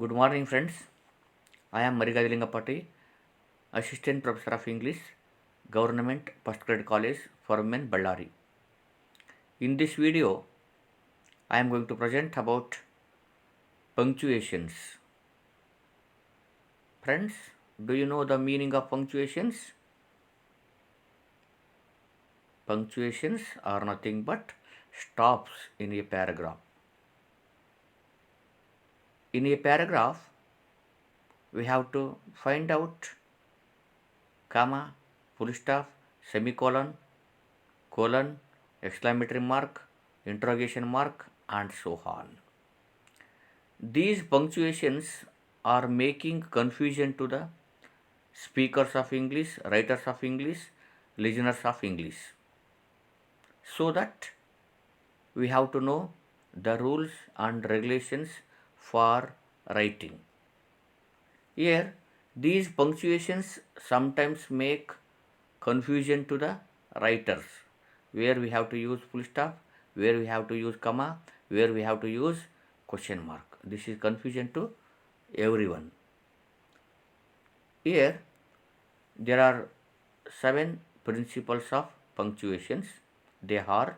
Good morning, friends. I am Marigajlingapati, Assistant Professor of English, Government Postgrad College for Men, Ballari. In this video, I am going to present about punctuations. Friends, do you know the meaning of punctuations? Punctuations are nothing but stops in a paragraph. In a paragraph, we have to find out comma, full stop, semicolon, colon, exclamatory mark, interrogation mark, and so on. These punctuations are making confusion to the speakers of English, writers of English, listeners of English. So that we have to know the rules and regulations for writing. Here, these punctuations sometimes make confusion to the writers, where we have to use full stop, where we have to use comma, where we have to use question mark. This is confusion to everyone. Here, there are 7 principles of punctuations. They are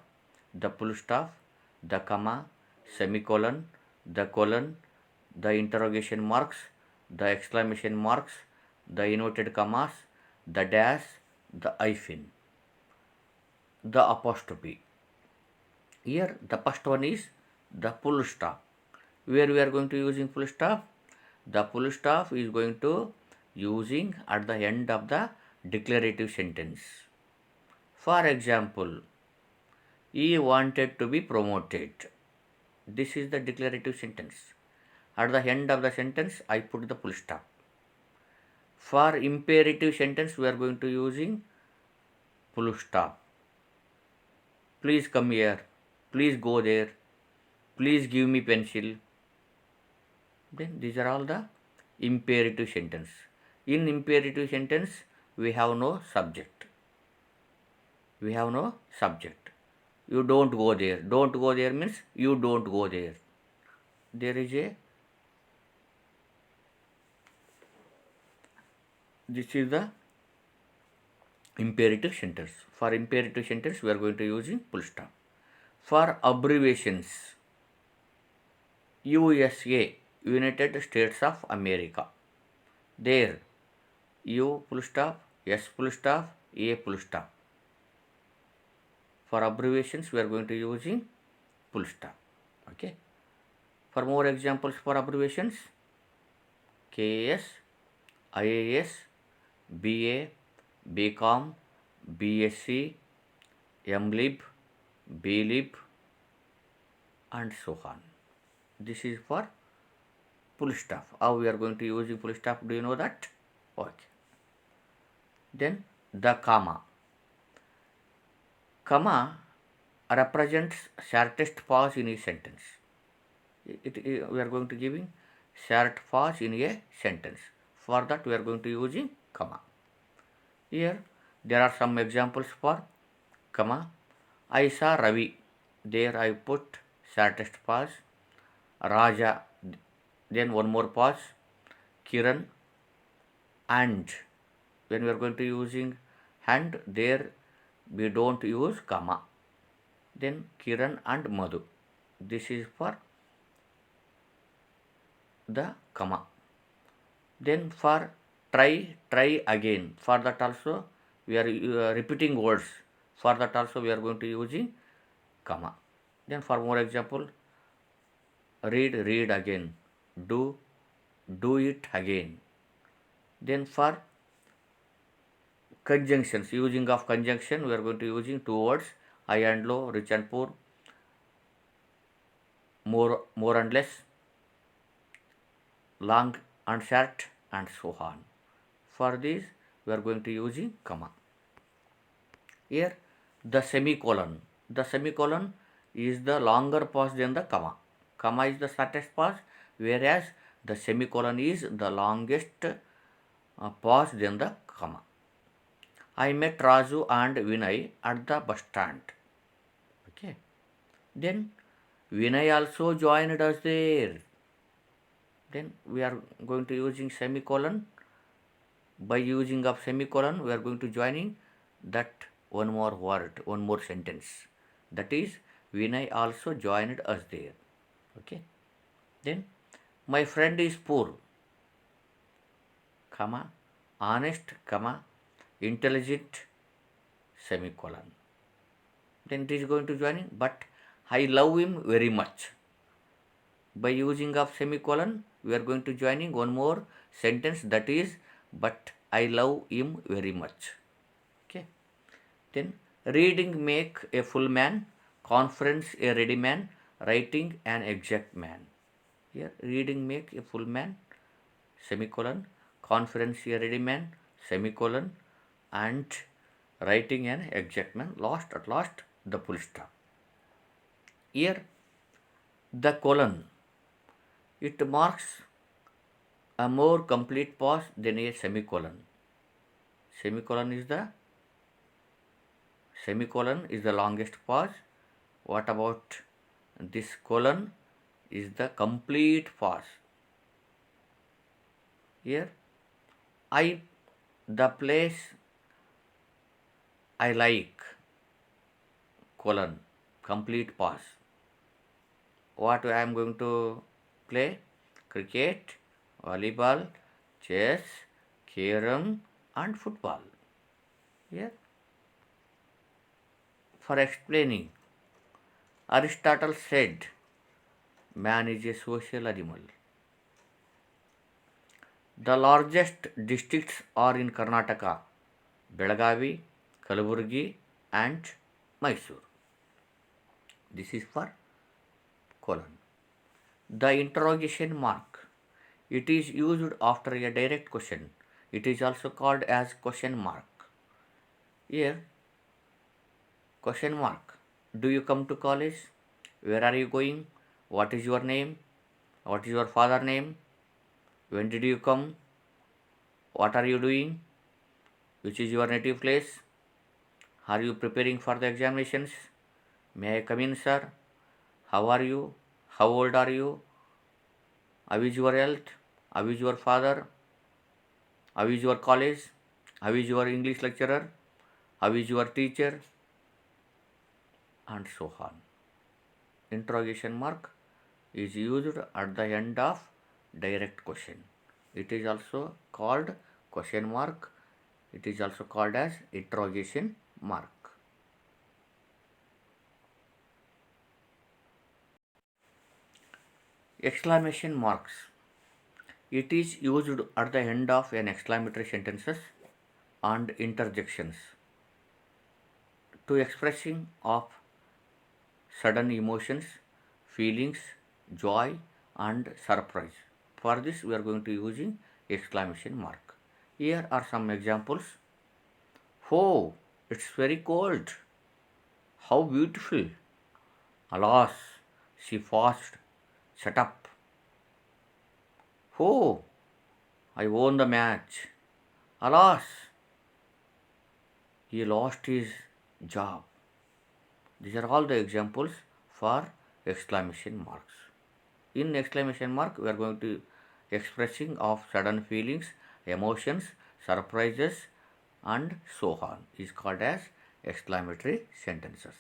the full stop, the comma, semicolon, the colon, the interrogation marks, the exclamation marks, the inverted commas, the dash, the hyphen, the apostrophe. Here, the first one is the full stop. Where we are going to using full stop? The full stop is going to using at the end of the declarative sentence. For example, he wanted to be promoted. This is the declarative sentence. At the end of the sentence, I put the full stop. For imperative sentence, we are going to using full stop. Please come here. Please go there. Please give me pencil. Then these are all the imperative sentence. In imperative sentence, we have no subject. We have no subject. You don't go there. Don't go there means you don't go there. There is a, this is the imperative sentence. For imperative sentence, we are going to using full stop. For abbreviations, USA, United States of America. There, U full stop, S full stop, A full stop. For abbreviations, we are going to using full stop. Okay. For more examples for abbreviations, KS, IAS, BA, BCom, BSc, MLib, BLib, and so on. This is for full stop. How we are going to use full stop? Do you know that? Okay. Then the comma. Comma represents shortest pause in a sentence. We are going to giving short pause in a sentence. For that, we are going to using comma. Here, there are some examples for comma. I saw Ravi. There I put shortest pause. Raja. Then one more pause. Kiran. And. When we are going to using and, there we don't use comma. Then Kiran and Madhu. This is for the comma. Then for try again. For that also we are repeating words. For that also we are going to using comma. Then for more example, read again. Do it again. Then for conjunctions, using of conjunction, we are going to using 2 words, high and low, rich and poor, more and less, long and short, and so on. For this, we are going to using comma. Here, the semicolon. The semicolon is the longer pause than the comma. Comma is the shortest pause, whereas the semicolon is the longest pause than the comma. I met Raju and Vinay at the bus stand. Okay. Then Vinay also joined us there. Then we are going to using semicolon. By using of semicolon, we are going to joining that one more word, one more sentence. That is, Vinay also joined us there. Okay. Then my friend is poor, comma, honest, comma, intelligent, semicolon. Then it is going to joining, but I love him very much. By using of semicolon, we are going to joining one more sentence, that is, but I love him very much. Okay. Then reading make a full man, conference a ready man, writing an exact man. Here reading make a full man, semicolon, conference a ready man, semicolon, and writing an exact man. At last the full stop. Here the colon, it marks a more complete pause than a semicolon. Semicolon is the longest pause. What about this colon is the complete pause. Here the place I like, colon, complete pause. What I am going to play? Cricket, volleyball, chess, carom, and football. Here, for explaining, Aristotle said, man is a social animal. The largest districts are in Karnataka, Belagavi, Kalaburgi, and Mysore. This is for colon. The interrogation mark, it is used after a direct question. It is also called as question mark. Here, question mark. Do you come to college? Where are you going? What is your name? What is your father's name? When did you come? What are you doing? Which is your native place? Are you preparing for the examinations? May I come in, sir? How are you? How old are you? How is your health? How is your father? How is your college? How is your English lecturer? How is your teacher? And so on. Interrogation mark is used at the end of direct question. It is also called question mark. It is also called as interrogation mark. Exclamation marks. It is used at the end of an exclamatory sentences and interjections to expressing of sudden emotions, feelings, joy, and surprise. For this, we are going to using exclamation mark. Here are some examples. Oh, it's very cold. How beautiful. Alas, she fast. Shut up. Oh, I won the match. Alas, he lost his job. These are all the examples for exclamation marks. In exclamation mark, we are going to expressing of sudden feelings, emotions, surprises, and so on is called as exclamatory sentences.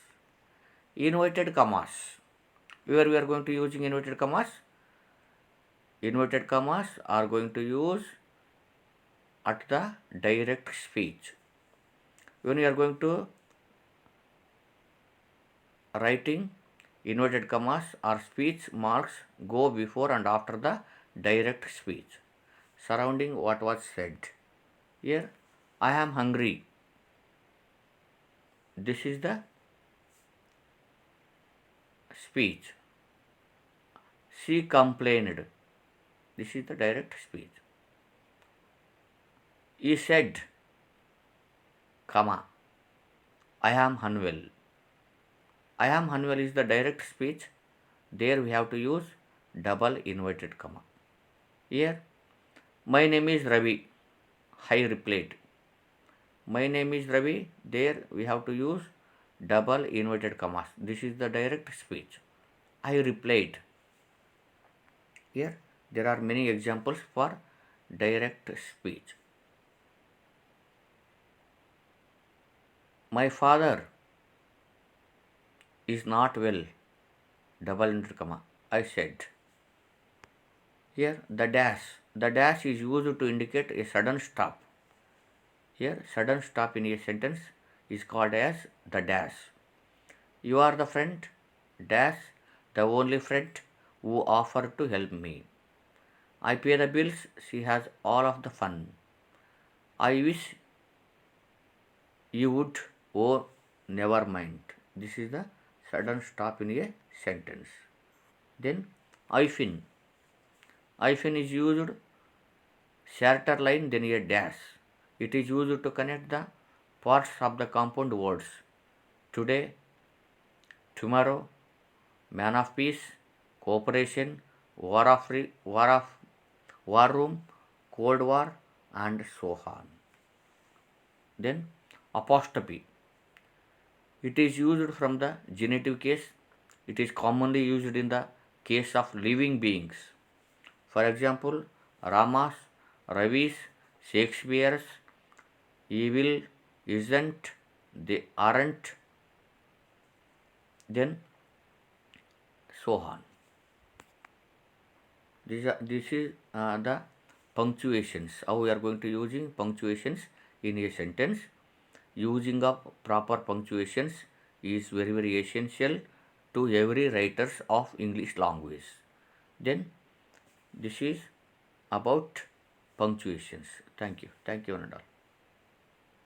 Inverted commas. Where we are going to using inverted commas? Inverted commas are going to use at the direct speech. When we are going to writing, inverted commas or speech marks go before and after the direct speech surrounding what was said. Here, I am hungry. This is the speech. She complained. This is the direct speech. He said, comma, I am unwell. I am unwell is the direct speech. There we have to use double inverted comma. Here, my name is Ravi. I replied. My name is Ravi. There we have to use double inverted commas. This is the direct speech. I replied. Here, There are many examples for direct speech. My father is not well, double inverted comma, I said. Here the dash is used to indicate a sudden stop. Here sudden stop in a sentence is called as the dash. You are the friend dash, the only friend who offered to help me. I pay the bills, she has all of the fun. I wish you would, oh, never mind. This is the sudden stop in a sentence. Then hyphen. Hyphen is used shorter line than a dash. It is used to connect the parts of the compound words. Today, tomorrow, man of peace, cooperation, war room, cold war, and so on. Then apostrophe. It is used from the genitive case. It is commonly used in the case of living beings. For example, Rama's, Ravi's, Shakespeare's, evil isn't, they aren't, then so on. This is the punctuations. How we are going to using punctuations in a sentence. Using of proper punctuations is very very essential to every writers of English language. Then this is about punctuations. Thank you. Thank you, Anandal.